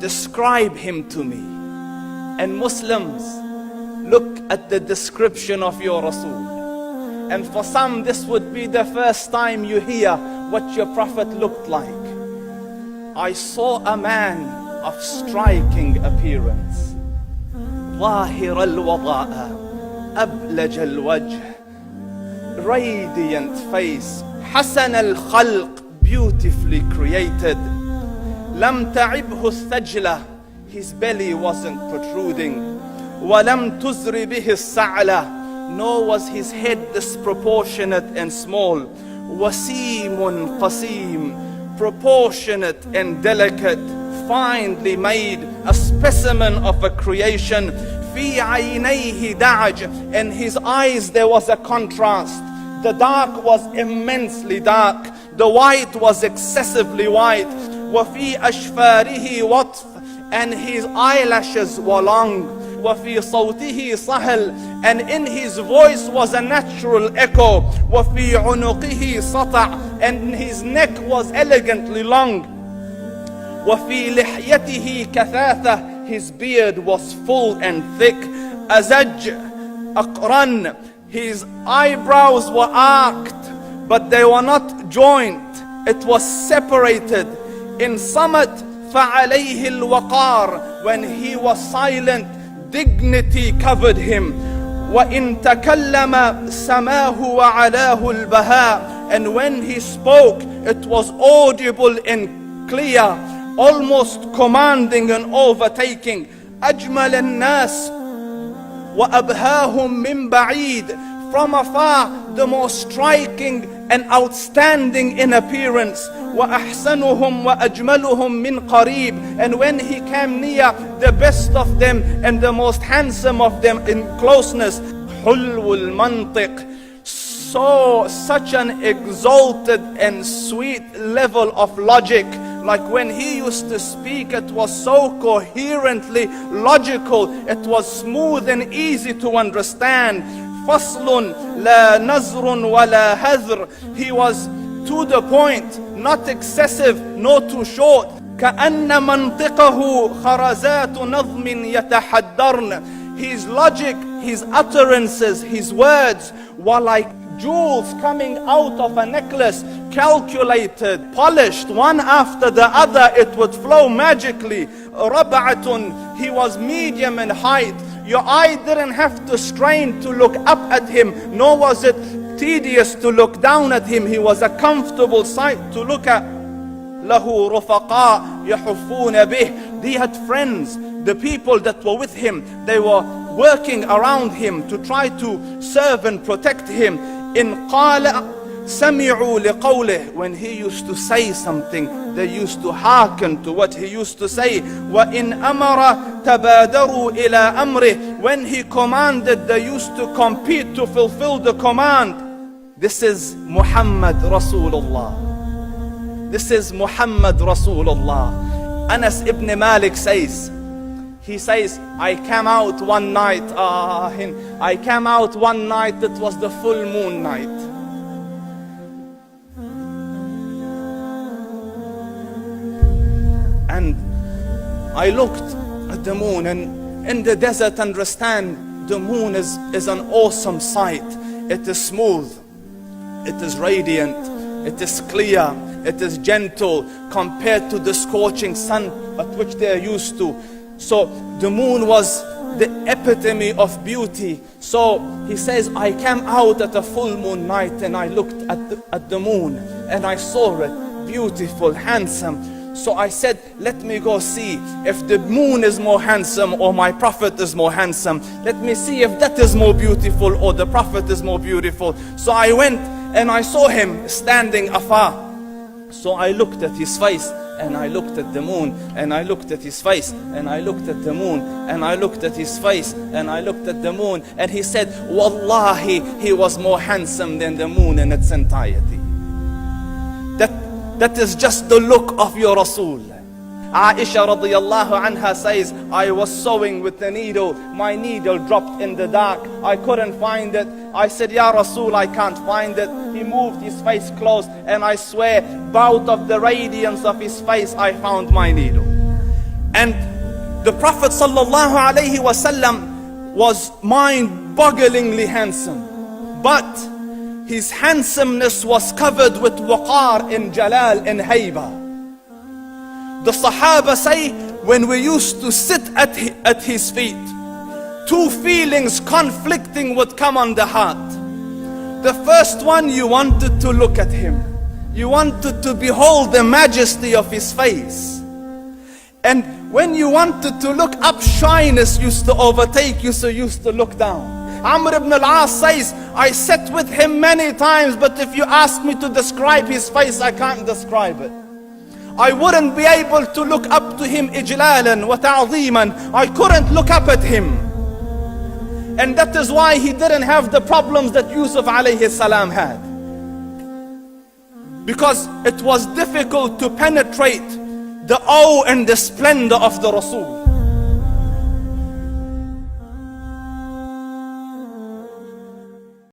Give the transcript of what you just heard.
describe him to me. And Muslims, look at the description of your Rasul. And for some, this would be the first time you hear what your Prophet looked like. I saw a man of striking appearance. ظاهر الوضاء أبلج الوجه, radiant face, حسن الخلق, beautifully created. لم تعبه الثجلة, his belly wasn't protruding. وَلَمْ تُزْرِ بِهِ السَّعْلَةِ, nor was his head disproportionate and small. وَسِيمٌ قَسِيم, proportionate and delicate, finely made, a specimen of a creation. فِي عَيْنَيْهِ دَعَجْ, and his eyes there was a contrast. The dark was immensely dark, the white was excessively white. وَفِي أَشْفَارِهِ وَطْفٌ, and his eyelashes were long. وَفِي صَوْتِهِ صَهْل, and in his voice was a natural echo. وَفِي عُنُقِهِ سَطَعٌ, and his neck was elegantly long. وَفِي لِحْيَتِهِ كَثَاثَةٌ, his beard was full and thick. أَزَجْ أَقْرَنٌ, his eyebrows were arched, but they were not joined. It was separated. In Samat فَعَلَيْهِ الْوَقَارِ, when he was silent, dignity covered him. وَإِن تَكَلَّمَ سَمَاهُ وَعَلَاهُ الْبَهَاءِ, and when he spoke, it was audible and clear, almost commanding and overtaking. أَجْمَلَ النَّاسِ وَأَبْهَاهُمْ مِنْ بَعِيدٍ, from afar the most striking and outstanding in appearance. وَأَحْسَنُهُمْ وَأَجْمَلُهُمْ مِنْ قَرِيبٍ, and when he came near, the best of them and the most handsome of them in closeness. حُلْوُ الْمَنْطِقِ, such an exalted and sweet level of logic. Like when he used to speak, it was so coherently logical, it was smooth and easy to understand. فَصْلٌ لَا نَزْرٌ وَلَا هَذْرٌ, he was to the point, not excessive, nor too short. كَأَنَّ مَنْطِقَهُ خَرَزَاتُ نَظْمٍ يَتَحَدَّرْنَ, his logic, his utterances, his words were like jewels coming out of a necklace, calculated, polished, one after the other, it would flow magically. رَبْعَةٌ, he was medium in height. Your eye didn't have to strain to look up at him, nor was it tedious to look down at him. He was a comfortable sight to look at. لَهُ رُفَقَاء يَحُفُّونَ بِهِ, he had friends, the people that were with him, they were working around him to try to serve and protect him. إِنْ قَالَ سَمِعُوا لِقَوْلِهِ, when he used to say something, they used to hearken to what he used to say. وَإِنْ أَمَرَ تَبَادَرُوا إِلَىٰ أَمْرِهِ, when he commanded, they used to compete to fulfill the command. This is Muhammad Rasulullah. This is Muhammad Rasulullah. Anas ibn Malik says, he says, I came out one night, it was the full moon night. And I looked at the moon, and in the desert, understand, the moon is an awesome sight. It is smooth, it is radiant, it is clear, it is gentle compared to the scorching sun at which they are used to. So the moon was the epitome of beauty. So he says, I came out at a full moon night and I looked at the moon and I saw it beautiful, handsome. So I said, let me go see if the moon is more handsome or my Prophet is more handsome. Let me see if that is more beautiful or the Prophet is more beautiful. So I went and I saw him standing afar. So I looked at his face and I looked at the moon, and I looked at his face, and I looked at the moon, and I looked at his face, and I looked at the moon, and he said, Wallahi, he was more handsome than the moon in its entirety. That is just the look of your Rasul. Aisha radiyallahu anha says, I was sewing with the needle, my needle dropped in the dark, I couldn't find it. I said, Ya Rasul, I can't find it. He moved his face close, and I swear, out of the radiance of his face, I found my needle. And the Prophet sallallahu alaihi wasallam was mind-bogglingly handsome, but his handsomeness was covered with waqar and jalal and hayba. The Sahaba say, when we used to sit at his feet, two feelings conflicting would come on the heart. The first one, you wanted to look at him. You wanted to behold the majesty of his face. And when you wanted to look up, shyness used to overtake you, so you used to look down. Amr ibn al-As says, I sat with him many times, but if you ask me to describe his face, I can't describe it. I wouldn't be able to look up to him ijlalan wa ta'zeeman. I couldn't look up at him. And that is why he didn't have the problems that Yusuf alayhi salam had. Because it was difficult to penetrate the awe and the splendor of the Rasul.